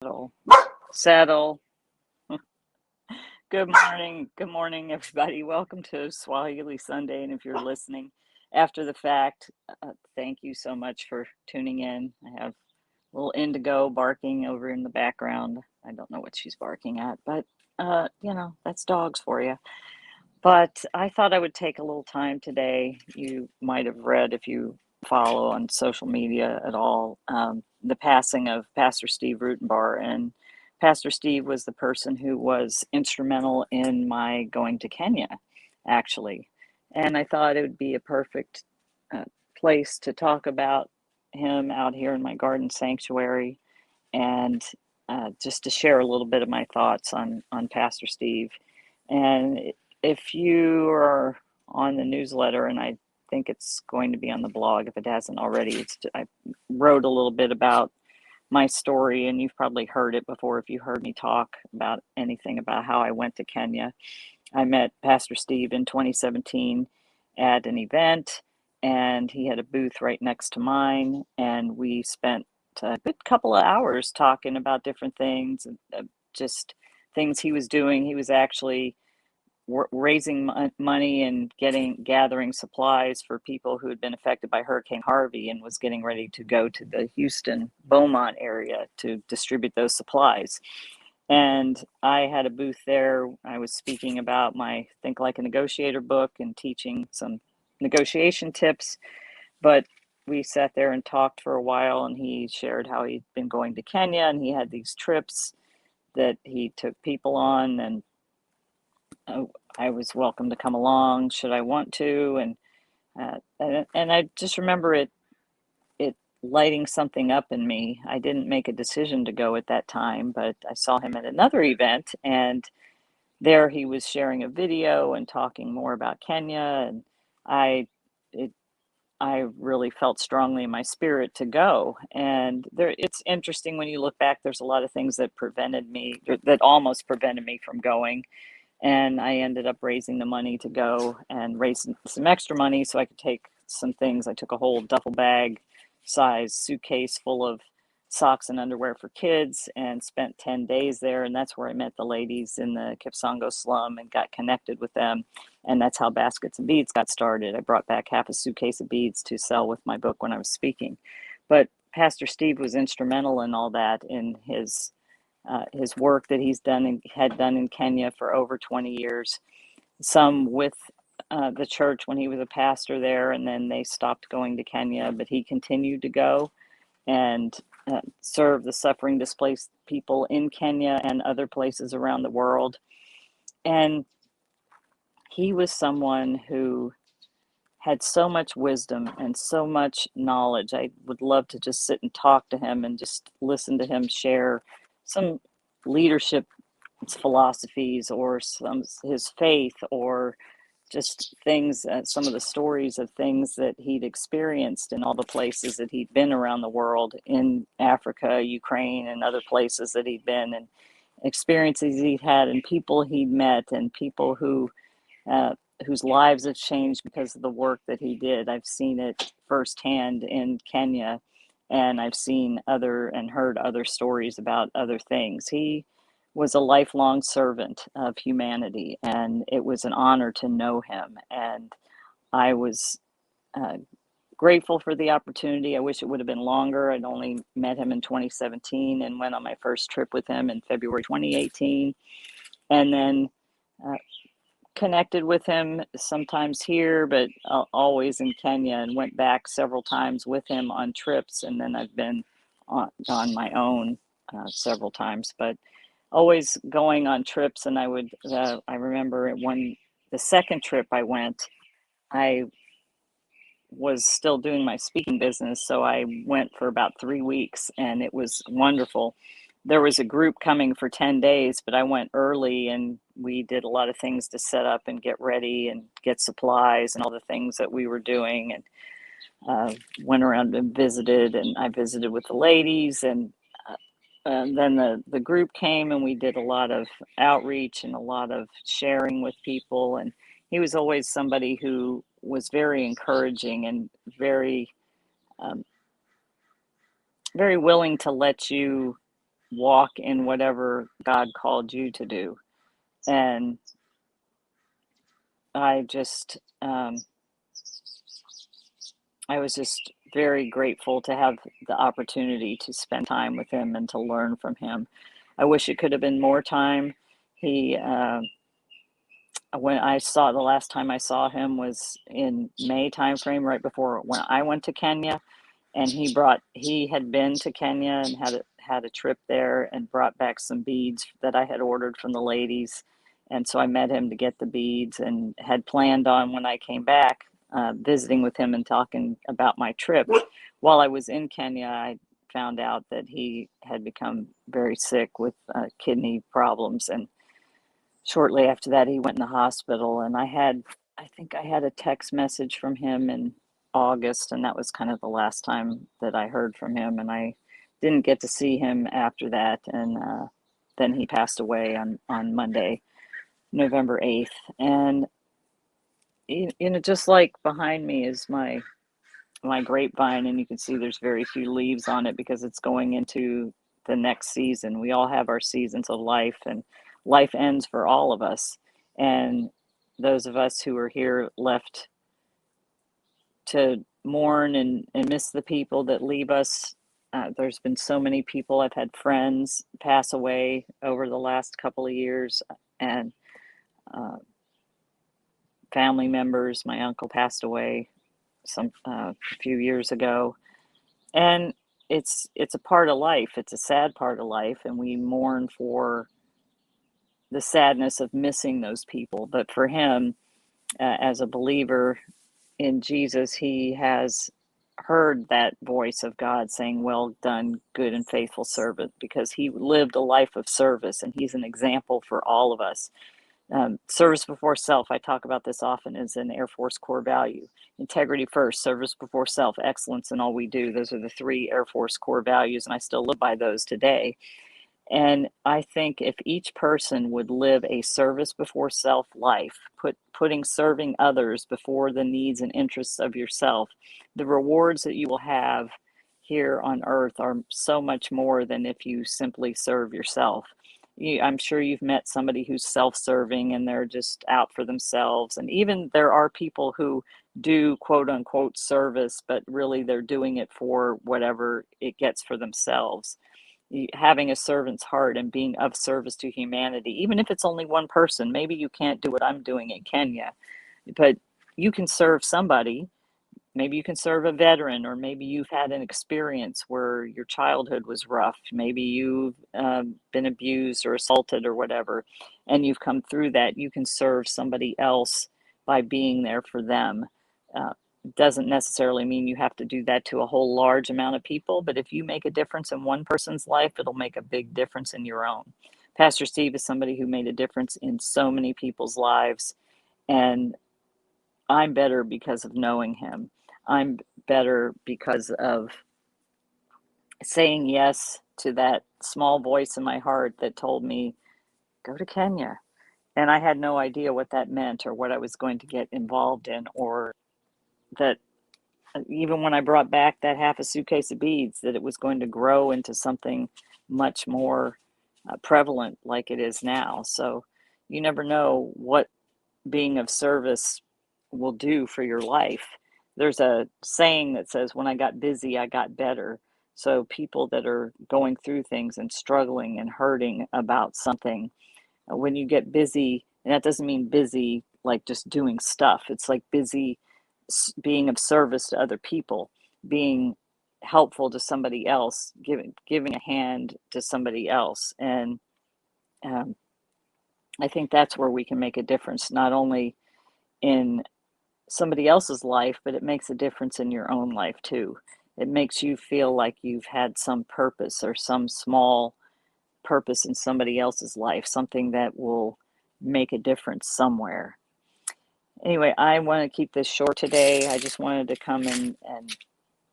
Settle. Settle. Good morning, everybody. Welcome to Swahili Sunday. And if you're listening after the fact, thank you so much for tuning in. I have a little indigo barking over in the background. I don't know what she's barking at, but that's dogs for you. But I thought I would take a little time today. You might have read, if you follow on social media at all, the passing of Pastor Steve Rutenbar. And Pastor Steve was the person who was instrumental in my going to Kenya, actually. And I thought it would be a perfect uh, place to talk about him out here in my garden sanctuary and just to share a little bit of my thoughts on Pastor Steve. And if you are on the newsletter, and I think it's going to be on the blog if it hasn't already, I wrote a little bit about my story, and you've probably heard it before if you heard me talk about anything about how I went to Kenya. I met Pastor Steve in 2017 at an event, and he had a booth right next to mine, and we spent a good couple of hours talking about different things, just things he was doing. He was actually raising money and gathering supplies for people who had been affected by Hurricane Harvey, and was getting ready to go to the Houston Beaumont area to distribute those supplies. And I had a booth there. I was speaking about my Think Like a Negotiator book and teaching some negotiation tips. But we sat there and talked for a while, and he shared how he'd been going to Kenya and he had these trips that he took people on. And I was welcome to come along should I want to. And I just remember it lighting something up in me. I didn't make a decision to go at that time, but I saw him at another event, and there he was sharing a video and talking more about Kenya, and I it I really felt strongly in my spirit to go. And it's interesting when you look back, there's a lot of things that almost prevented me from going. And I ended up raising the money to go and raise some extra money so I could take some things. I took a whole duffel bag size suitcase full of socks and underwear for kids and spent 10 days there. And that's where I met the ladies in the Kipsongo slum and got connected with them. And that's how Baskets and Beads got started. I brought back half a suitcase of beads to sell with my book when I was speaking. But Pastor Steve was instrumental in all that, in his work that he's done and had done in Kenya for over 20 years, some with the church when he was a pastor there, and then they stopped going to Kenya, but he continued to go and serve the suffering, displaced people in Kenya and other places around the world. And he was someone who had so much wisdom and so much knowledge. I would love to just sit and talk to him and just listen to him share some leadership philosophies, or some his faith, or just things, some of the stories of things that he'd experienced in all the places that he'd been around the world, in Africa, Ukraine, and other places that he'd been, and experiences he'd had, and people he'd met, and people uh, whose lives have changed because of the work that he did. I've seen it firsthand in Kenya, and I've seen other and heard other stories about other things. He was a lifelong servant of humanity, and it was an honor to know him. And I was uh, grateful for the opportunity. I wish it would have been longer. I'd only met him in 2017 and went on my first trip with him in February 2018. And then uh, connected with him sometimes here, but always in Kenya, and went back several times with him on trips. And then I've been on my own several times, but always going on trips. And I remember the second trip I went, I was still doing my speaking business. So I went for about 3 weeks, and it was wonderful. There was a group coming for 10 days, but I went early, and we did a lot of things to set up and get ready and get supplies and all the things that we were doing. And went around and visited, and I visited with the ladies, and then the group came, and we did a lot of outreach and a lot of sharing with people. And he was always somebody who was very encouraging and very, very willing to let you walk in whatever God called you to do. And I just, I was just very grateful to have the opportunity to spend time with him and to learn from him. I wish it could have been more time. He, when I saw the last time I saw him was in May timeframe, right before when I went to Kenya, and he had been to Kenya and had a trip there and brought back some beads that I had ordered from the ladies, and so I met him to get the beads and had planned on when I came back visiting with him and talking about my trip. While I was in Kenya, I found out that he had become very sick with kidney problems, and shortly after that, he went in the hospital, and I think I had a text message from him in August, and that was kind of the last time that I heard from him, and I didn't get to see him after that, and then he passed away on Monday, November 8th, and just like behind me is my grapevine, and you can see there's very few leaves on it because it's going into the next season. We all have our seasons of life, and life ends for all of us. And those of us who are here left to mourn and miss the people that leave us. There's been so many people. I've had friends pass away over the last couple of years, and uh, family members. My uncle passed away a few years ago, and it's a part of life. It's a sad part of life, and we mourn for the sadness of missing those people. But for him, as a believer in Jesus, he has heard that voice of God saying, "Well done, good and faithful servant," because he lived a life of service, and he's an example for all of us. Service before self, I talk about this often, is an Air Force core value. Integrity first, service before self, excellence in all we do. Those are the three Air Force core values, and I still live by those today. And I think if each person would live a service before self life, putting serving others before the needs and interests of yourself, the rewards that you will have here on earth are so much more than if you simply serve yourself. I'm sure you've met somebody who's self-serving and they're just out for themselves. And even there are people who do quote unquote service, but really they're doing it for whatever it gets for themselves. Having a servant's heart and being of service to humanity, even if it's only one person. Maybe you can't do what I'm doing in Kenya, but you can serve somebody. Maybe you can serve a veteran, or maybe you've had an experience where your childhood was rough. Maybe you've been abused or assaulted or whatever, and you've come through that. You can serve somebody else by being there for them. Doesn't necessarily mean you have to do that to a whole large amount of people, but if you make a difference in one person's life, it'll make a big difference in your own. Pastor Steve is somebody who made a difference in so many people's lives, and I'm better because of knowing him. I'm better because of saying yes to that small voice in my heart that told me, go to Kenya. And I had no idea what that meant or what I was going to get involved in, or that even when I brought back that half a suitcase of beads, that it was going to grow into something much more prevalent like it is now. So you never know what being of service will do for your life. There's a saying that says, when I got busy, I got better. So people that are going through things and struggling and hurting about something, when you get busy, and that doesn't mean busy like just doing stuff, it's like busy being of service to other people, being helpful to somebody else, giving a hand to somebody else. And um, I think that's where we can make a difference, not only in somebody else's life, but it makes a difference in your own life too. It makes you feel like you've had some purpose or some small purpose in somebody else's life, something that will make a difference somewhere. Anyway, I want to keep this short today. I just wanted to come and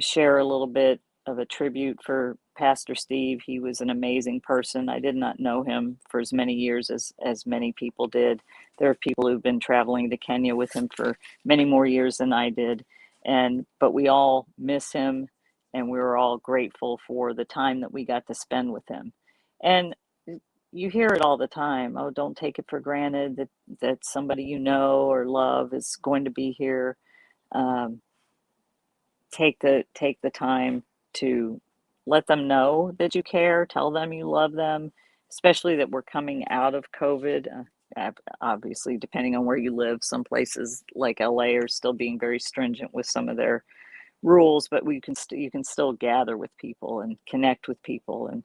share a little bit of a tribute for Pastor Steve. He was an amazing person. I did not know him for as many years as many people did. There are people who've been traveling to Kenya with him for many more years than I did. But we all miss him, and we were all grateful for the time that we got to spend with him. And you hear it all the time. Oh, don't take it for granted that somebody you know or love is going to be here. Um, take the time to let them know that you care, tell them you love them, especially that we're coming out of COVID. Obviously, depending on where you live, some places like LA are still being very stringent with some of their rules, but you can still gather with people and connect with people and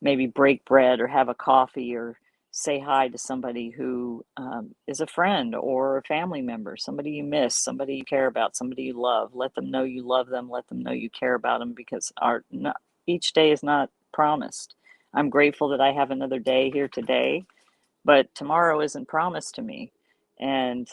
maybe break bread or have a coffee or say hi to somebody who is a friend or a family member, somebody you miss, somebody you care about, somebody you love. Let them know you love them. Let them know you care about them because each day is not promised. I'm grateful that I have another day here today, but tomorrow isn't promised to me. And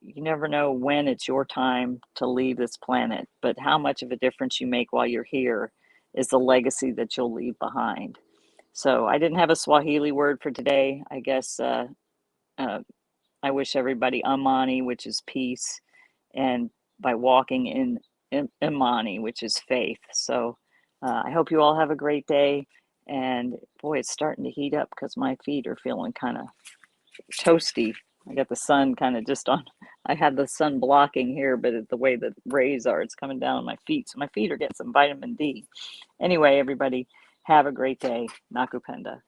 you never know when it's your time to leave this planet, but how much of a difference you make while you're here is the legacy that you'll leave behind. So I didn't have a Swahili word for today. I guess uh, I wish everybody Amani, which is peace, and by walking in Imani, which is faith. So I hope you all have a great day. And boy, it's starting to heat up because my feet are feeling kind of toasty. I got the sun kind of just on. I had the sun blocking here, but the way the rays are, it's coming down on my feet. So my feet are getting some vitamin D. Anyway, everybody, have a great day. Nakupenda.